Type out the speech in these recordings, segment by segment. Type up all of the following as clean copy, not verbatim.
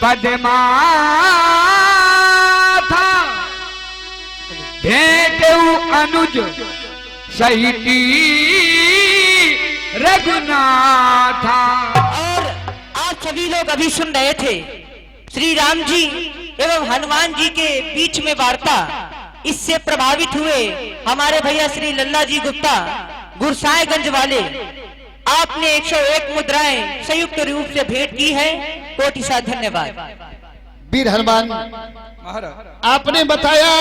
पदमा था भेंटेऊ अनुज सहिती रघुनाथा। और आप सभी लोग अभी सुन रहे थे श्री राम जी एवं हनुमान जी के बीच में वार्ता। इससे प्रभावित हुए हमारे भैया श्री लल्ला जी गुप्ता गुरसाएगंज वाले। आपने 101 मुद्राएं संयुक्त रूप से भेंट की है। कोटि सा धन्यवाद। वीर हनुमान, आपने बताया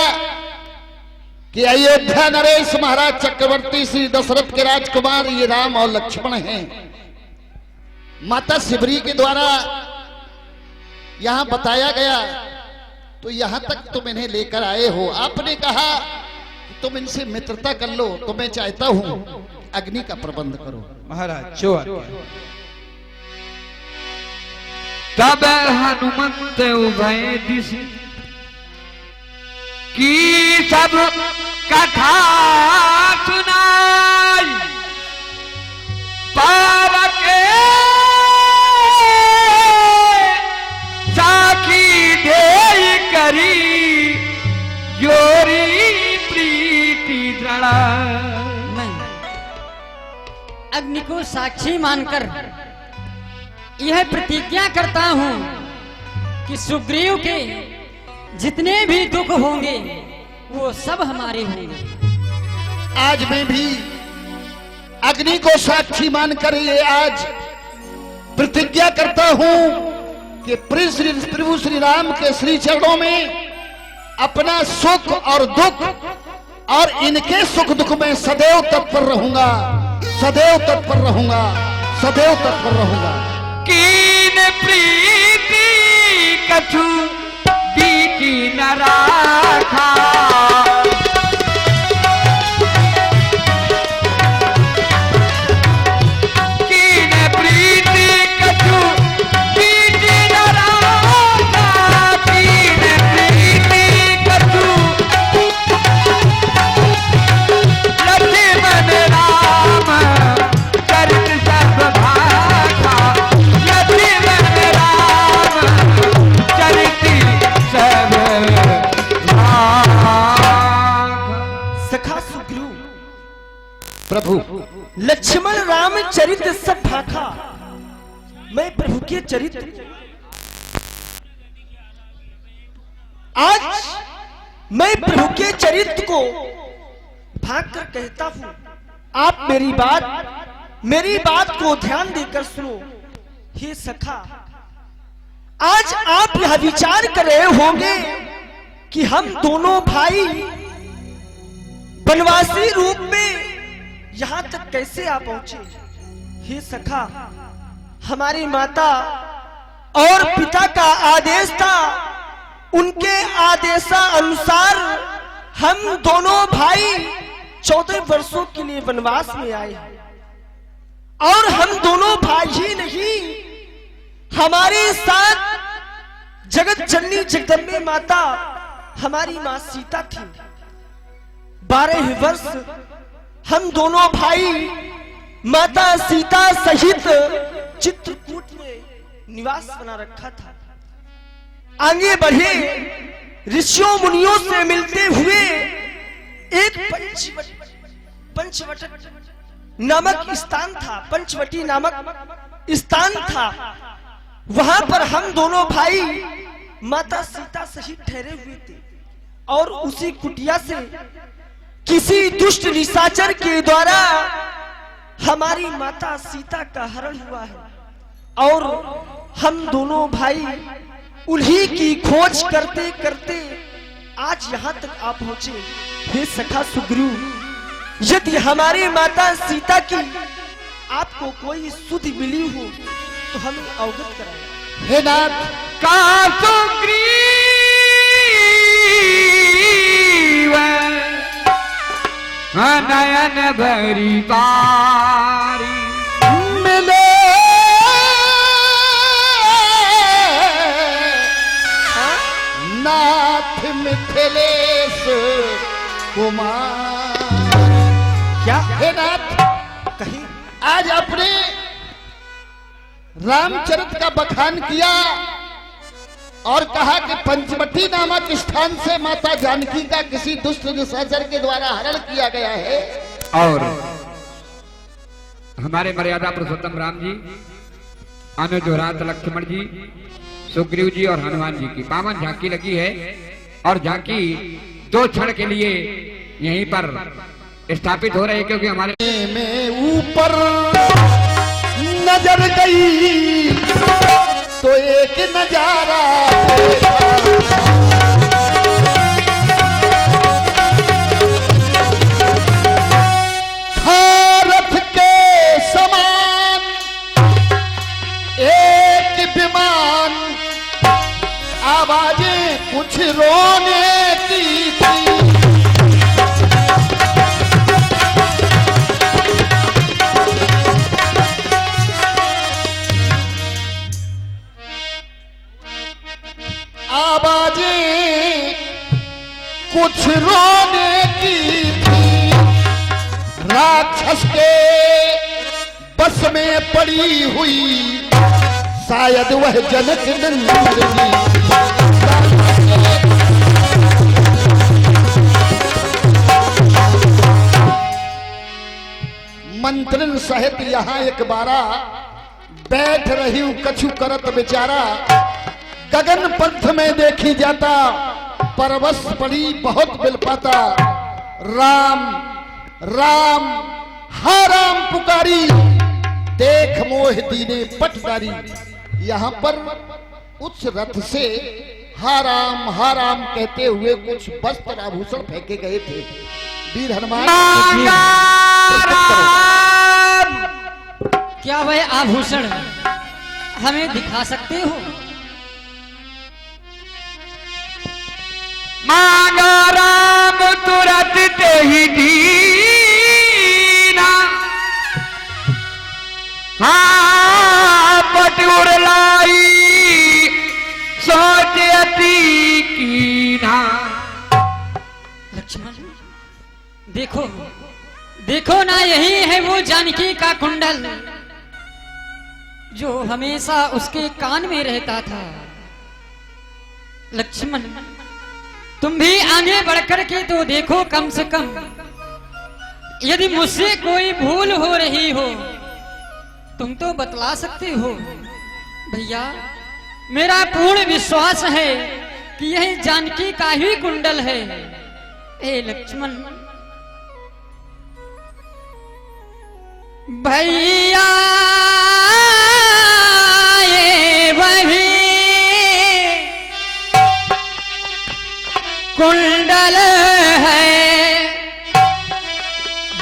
कि अयोध्या नरेश महाराज चक्रवर्ती श्री दशरथ के राजकुमार ये राम और लक्ष्मण हैं। माता शिवरी के द्वारा यहां बताया गया, तो यहां तक तुम इन्हें लेकर आए हो। आपने कहा कि तुम इनसे मित्रता कर लो, तो मैं चाहता हूं अग्नि का प्रबंध करो। महाराज तब हनुमंत उभय दिशि की सब कथा सुनाई। पावके साखी दे करी योरी प्रीति दृढ़। अग्नि को साक्षी मानकर यह प्रतिज्ञा करता हूं कि सुग्रीव के जितने भी दुख होंगे वो सब हमारे होंगे। आज मैं भी अग्नि को साक्षी मानकर ये आज प्रतिज्ञा करता हूं कि प्रभु श्री राम के श्री चरणों में अपना सुख और दुख और इनके सुख दुख में सदैव तत्पर रहूंगा, सदैव तत्पर रहूंगा, सदैव तत्पर रहूंगा। कीन प्रीति कछु बीती न राखा। कीन प्रीति कछु बीती न राखा। कीन प्रीति कछु लक्ष्मण राम चरित सब भाखा। लक्ष्मण राम चरित सब भाखा। सखा सुग्रीव प्रभु लक्ष्मण राम चरित सब भाखा। मैं प्रभु के चरित्र आज मैं प्रभु के चरित्र को भाग कर कहता हूं। आप मेरी बात को ध्यान देकर सुनो। हे सखा, आज आप यह विचार कर रहे होंगे कि हम दोनों भाई वनवासी रूप में यहां तक कैसे आ पहुंचे। हे सखा, हमारी माता और पिता का आदेश था, उनके आदेशानुसार हम दोनों भाई 14 वर्षों के लिए वनवास में आए। और हम दोनों भाई ही नहीं, हमारे साथ जगत जननी जगदम्बे माता हमारी मां सीता थी। 12 वर्ष हम दोनों भाई माता सीता सहित चित्रकूट में निवास बना रखा था। आगे बढ़े ऋषियों मुनियों से मिलते हुए एक पंचवट नामक स्थान था, पंचवटी नामक स्थान था। वहां पर हम दोनों भाई माता सीता सहित ठहरे हुए थे। और उसी कुटिया से किसी दुष्ट निशाचर के द्वारा हमारी माता सीता का हरण हुआ है। और हम दोनों भाई उन्हीं की खोज करते करते आज यहाँ तक आ पहुंचे। हे सखा सुग्रीव, यदि हमारी माता सीता की आपको कोई सुधि मिली हो तो हमें अवगत कराएं। हे नाथ, का सुग्रीव नयन भरी बारी मिले नाथ मिथिलेश कुमार। क्या हे नाथ, कहीं आज अपने रामचरित का बखान किया और कहा कि पंचवटी नामक स्थान से माता जानकी का किसी दुष्ट निशाचर के द्वारा हरण किया गया है। और हमारे मर्यादा पुरुषोत्तम राम जी, अनुज रात लक्ष्मण जी, सुग्रीव जी और हनुमान जी की पावन झांकी लगी है। और झांकी 2 क्षण के लिए यहीं पर स्थापित हो रहे हैं, क्योंकि हमारे में ऊपर नजर गई तो एक नजारा भारत के समान एक विमान, आवाजें कुछ रोने की थी। आवाजें कुछ रोने की थी, राक्षस के बस में पड़ी हुई, शायद वह जनक नंदिनी। मंत्रण सहित यहाँ एक बारा बैठ रही हूँ, कछु करत बेचारा, गगन पंथ में देखी जाता, परवश पड़ी बहुत बिल पाता। राम राम हा राम पुकारी, देख मोह दीने पटदारी। यहाँ पर उच्च रथ से हा राम कहते हुए कुछ वस्त्र आभूषण फेंके गए थे। वीर हनुमान क्या वह आभूषण हमें दिखा सकते हो? मांगा राम तुरंत ते ही दीना, हाँ पटुर लाई सोच अति कीना। लक्ष्मण देखो, देखो ना, यही है वो जानकी का कुंडल जो हमेशा उसके कान में रहता था। लक्ष्मण तुम भी आगे बढ़कर के तो देखो, कम से कम यदि मुझसे कोई भूल हो रही हो तुम तो बतला सकते हो। भैया मेरा पूर्ण विश्वास है कि यह जानकी का ही कुंडल है। ए लक्ष्मण भैया ये वही कुंडल है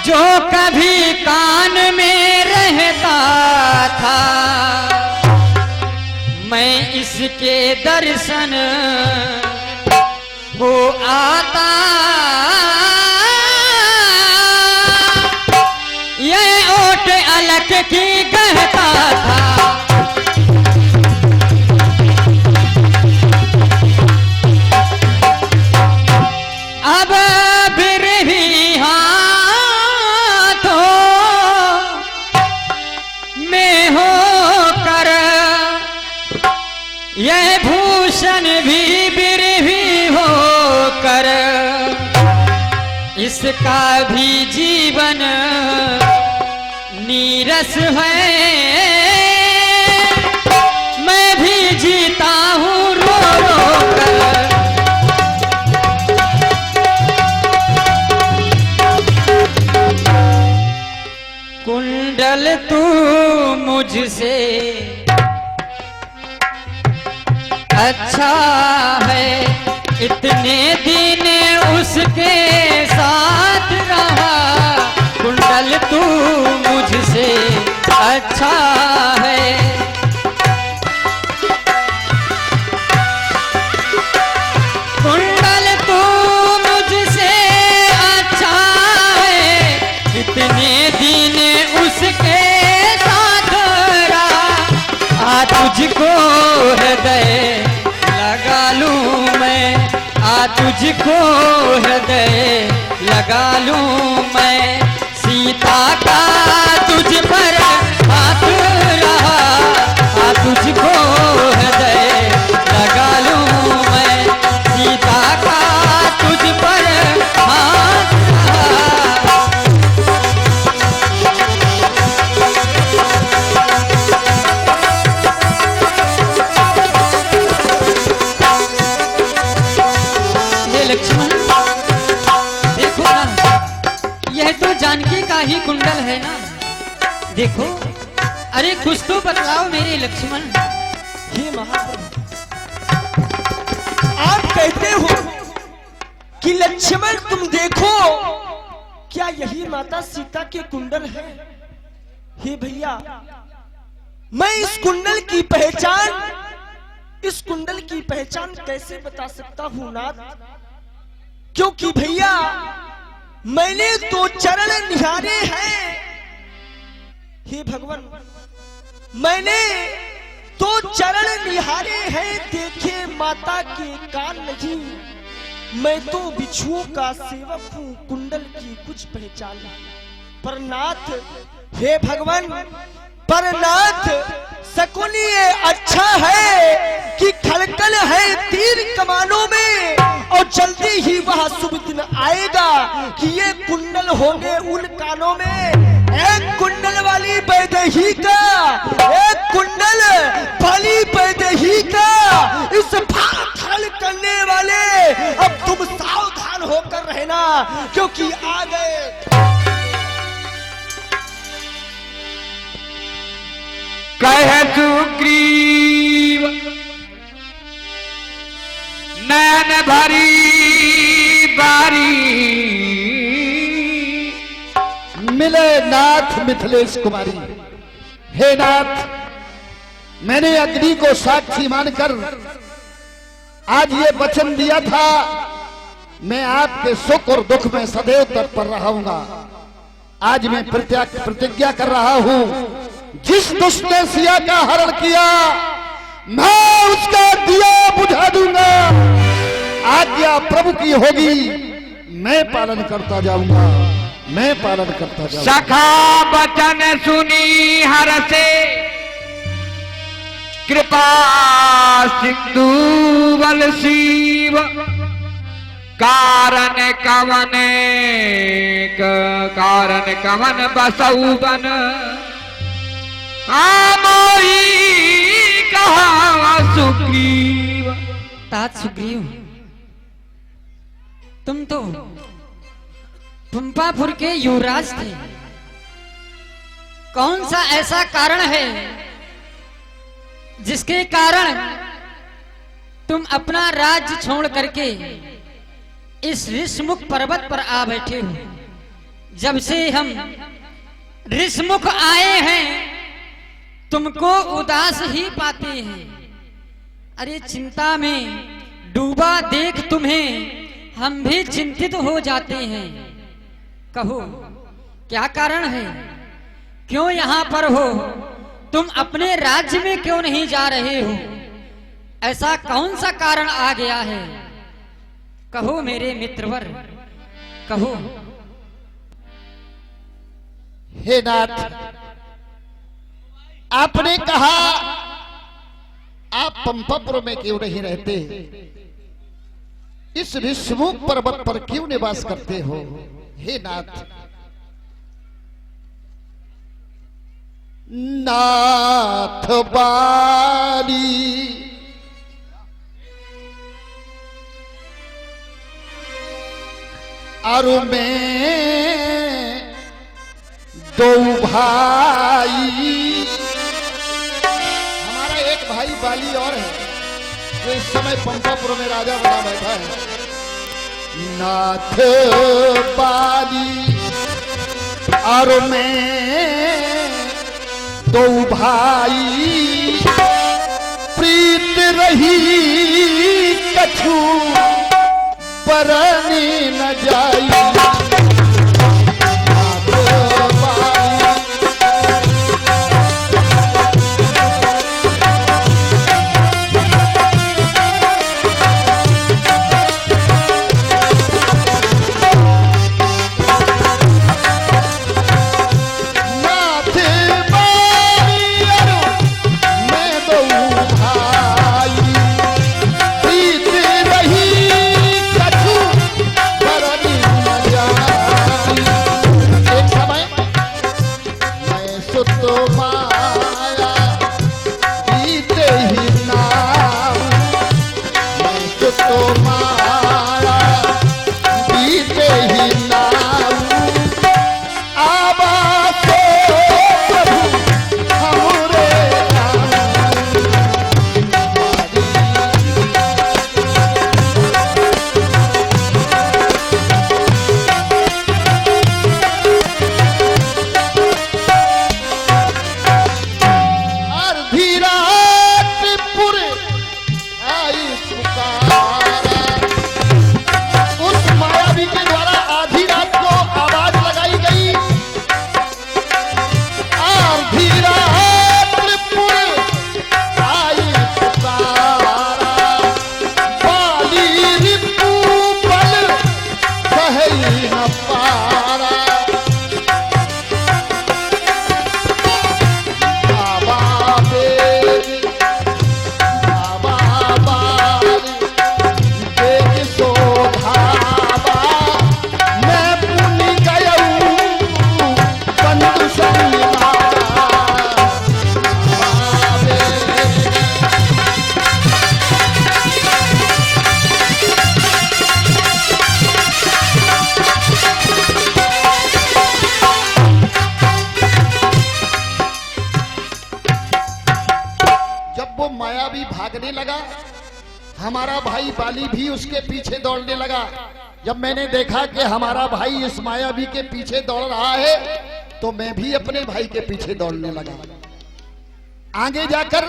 जो कभी कान में रहता था, मैं इसके दर्शन हो आता, ये ओट अलग की कहता था। अब फिर भी हाथों में हो कर यह भूषण भी बिरही हो कर, इसका भी जीवन नीरस है, मैं भी जीता हूँ रो रो कर। कुंडल तू मुझसे अच्छा है, इतने दिन उसके साथ रहा, कुंडल तू मुझसे अच्छा है। कुंडल तू मुझसे अच्छा है, इतने दिन उसके साथ रहा, तुझको हृदय लगा लूं मैं, तुझको हृदय लगा लूं मैं, सीता का तुझ पर हाथ रहा, तुझको हृदय लगा लूं तो जानकी का ही कुंडल है ना। देखो, अरे कुछ तो बतलाओ मेरे लक्ष्मण। हे महाप्रभु, आप कहते हो कि लक्ष्मण तुम देखो, क्या यही माता सीता के कुंडल है? हे भैया, मैं इस कुंडल की पहचान कैसे बता सकता हूँ नाथ? क्योंकि भैया मैंने तो चरण निहारे हैं। हे भगवान, मैंने तो चरण निहारे हैं, देखे माता के कान नहीं। मैं तो बिच्छुओं का सेवक हूँ, कुंडल की कुछ पहचान नहीं। पर नाथ, हे भगवान, पर नाथ, शकुन ये अच्छा है कि खड़कन है तीर कमानों में, और जल्दी ही वह शुभ दिन आएगा कि ये कुंडल होंगे उन कानों में। एक कुंडल वाली वैदेही का, एक कुंडल वाली वैदेही का, इस भाग करने वाले, अब तुम सावधान होकर रहना, क्योंकि आ गए। कह सुग्रीव नैन भरी बारी, मिले नाथ मिथिलेश कुमारी। हे नाथ, मैंने अग्नि को साक्षी मानकर आज ये वचन दिया था, मैं आपके सुख और दुख में सदैव तत्पर रहूंगा। आज मैं प्रतिज्ञा कर रहा हूं, जिस दुष्ट ने सिया का हरण किया, मैं उसका दिया बुझा दूंगा। आज्ञा प्रभु की होगी, मैं पालन करता जाऊंगा, मैं पालन करता जाऊंगा। सखा बचन सुनी हरसे, कृपा सिंधु बल शिव, कारण कवन बसऊ बन, आमोई कहा सुग्रीव। तात सुग्रीव, तुम तो पंपापुर के युवराज थे। कौन सा ऐसा कारण है जिसके कारण तुम अपना राज्य छोड़ करके इस ऋषमुख पर्वत पर आ बैठे हो? जब से हम ऋषमुख आए हैं, तुमको उदास ही पाते हैं। अरे चिंता में डूबा देख तुम्हें हम भी चिंतित हो जाते हैं। कहो, क्या कारण है? क्यों यहाँ पर हो? तुम अपने राज्य में क्यों नहीं जा रहे हो? ऐसा कौन सा कारण आ गया है? कहो मेरे मित्रवर, कहो। हे नाथ, आपने कहा आप पंपापुर में क्यों नहीं रहते, इस ऋषमुख पर्वत पर क्यों निवास करते हो? हे नाथ, नाथ बाली अरु में दो भाई, हमारा एक भाई बाली और है जो इस समय पंपापुर में राजा बना बैठा है। नाथ बाली और मैं दो भाई, प्रीत रही कछु परनी न जाई। भागने लगा। हमारा भाई बाली भी उसके पीछे दौड़ने लगा। जब मैंने देखा कि हमारा भाई इस मायावी के पीछे दौड़ रहा है तो मैं भी अपने भाई के पीछे दौड़ने लगा। आगे जाकर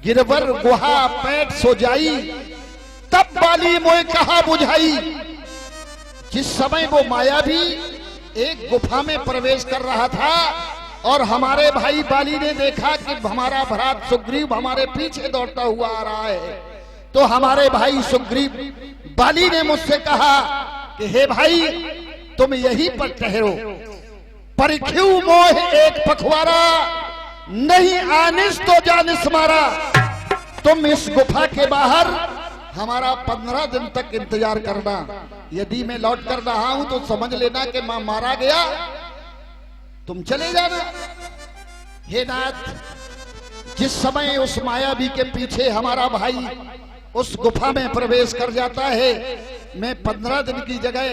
गिरवर गुहा पैठ सो जाई, तब बाली मोए कहा बुझाई। जिस समय वो मायावी एक गुफा में प्रवेश कर रहा था और हमारे भाई बाली ने देखा कि हमारा भ्रात सुग्रीव हमारे पीछे दौड़ता हुआ आ रहा है, तो हमारे भाई सुग्रीव बाली ने मुझसे कहा कि हे भाई तुम यहीं पर ठहरो, परिख्यू मोह एक पखवारा, नहीं आनिस तो जानिस मारा। तुम इस गुफा के बाहर हमारा 15 दिन तक इंतजार करना। यदि मैं लौट कर रहा हूं तो समझ लेना कि मैं मारा गया, तुम चले जाना। हे नाथ, जिस समय उस मायावी के पीछे हमारा भाई उस गुफा में प्रवेश कर जाता है, मैं 15 दिन की जगह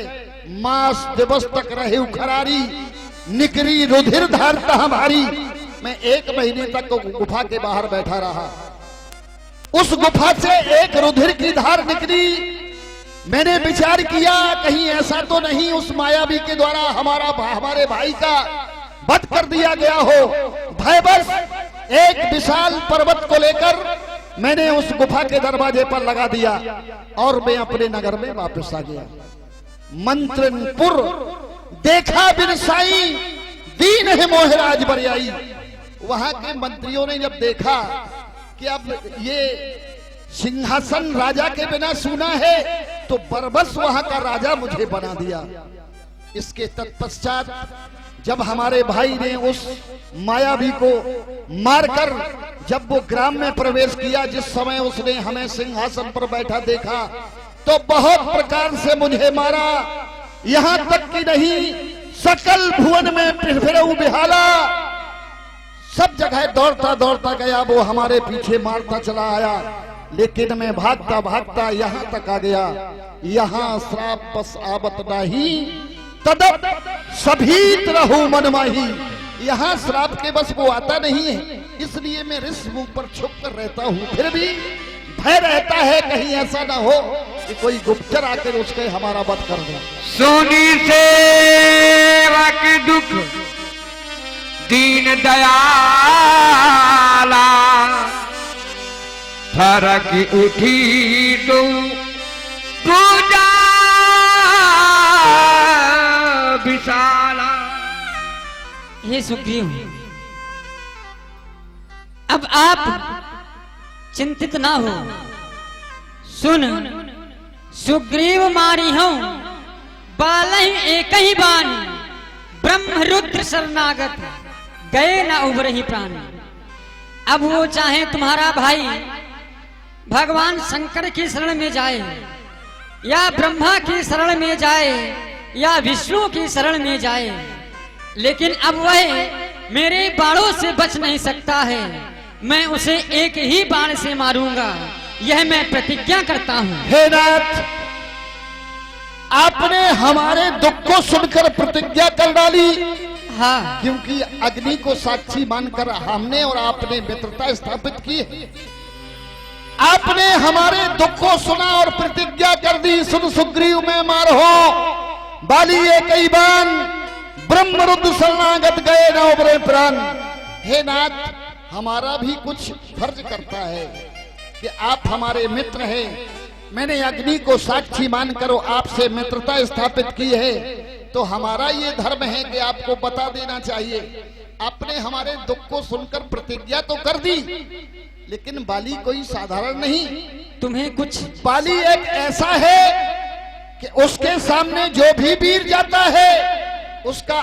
मास दिवस तक रहे खरारी, निकरी रुधिर धारता हमारी। मैं 1 महीने तक गुफा के बाहर बैठा रहा। उस गुफा से एक रुधिर की धार निकली। मैंने विचार किया कहीं ऐसा तो नहीं उस मायावी के द्वारा हमारे भाई का वध कर दिया गया हो। भयवश एक विशाल पर्वत को लेकर मैंने उस गुफा के दरवाजे पर लगा दिया और मैं अपने नगर में वापस आ गया। मंत्रनपुर देखा बिरसाई, दीन है मोहराज बरियाई। वहां के मंत्रियों ने जब देखा कि अब ये सिंहासन राजा के बिना सूना है, तो बरबस वहां का राजा मुझे बना दिया। इसके तत्पश्चात जब हमारे भाई ने उस मायावी को मारकर जब वो ग्राम में प्रवेश किया, जिस समय उसने हमें सिंहासन पर बैठा देखा तो बहुत प्रकार से मुझे मारा। यहां तक कि नहीं, सकल भुवन में फिरऊ बिहाला, सब जगह दौड़ता दौड़ता गया। वो हमारे पीछे मारता चला आया, लेकिन मैं भागता भागता यहां तक आ गया। यहां श्राप बस आवत नहीं, तदप सभीत रहूं मन माही। यहाँ श्राप के बस वो आता नहीं है, इसलिए मैं रिस मुंह पर छुप कर रहता हूँ। फिर भी भय रहता है कहीं ऐसा ना हो कि कोई गुप्तचर आकर उसके हमारा वध कर दे। सोनी सेवा के दुख दीन दयाला, फरक उठी तो पूजा विशाला। हे सुग्रीव, अब आप चिंतित ना हो। सुन, सुग्रीव मारी हूं बालहि एक ही बाण, ब्रह्म रुद्र शरणागत, गए ना उभरहि प्राण। अब वो चाहे तुम्हारा भाई भगवान शंकर की शरण में जाए, या ब्रह्मा की शरण में जाए, या विष्णु की शरण में जाए, लेकिन अब वह मेरे बाणों से बच नहीं सकता है। मैं उसे एक ही बाण से मारूंगा, यह मैं प्रतिज्ञा करता हूँ। हे नाथ, आपने हमारे दुख को सुनकर प्रतिज्ञा कर डाली। हाँ, क्योंकि अग्नि को साक्षी मानकर हमने और आपने मित्रता स्थापित की है। आपने हमारे दुख को सुना और प्रतिज्ञा कर दी, सुन सुग्रीव में मार हो बाली एक ही बाण, ब्रह्म रुद्र शरणागत, गए न उभरे प्राण। हे नाथ, हमारा भी कुछ फर्ज करता है कि आप हमारे मित्र हैं। मैंने अग्नि को साक्षी मानकर आपसे मित्रता स्थापित की है, तो हमारा ये धर्म है कि आपको बता देना चाहिए। आपने हमारे दुख को सुनकर प्रतिज्ञा तो कर दी, लेकिन बाली कोई साधारण नहीं। तुम्हें कुछ, बाली एक ऐसा है कि उसके सामने जो भी वीर जाता है उसका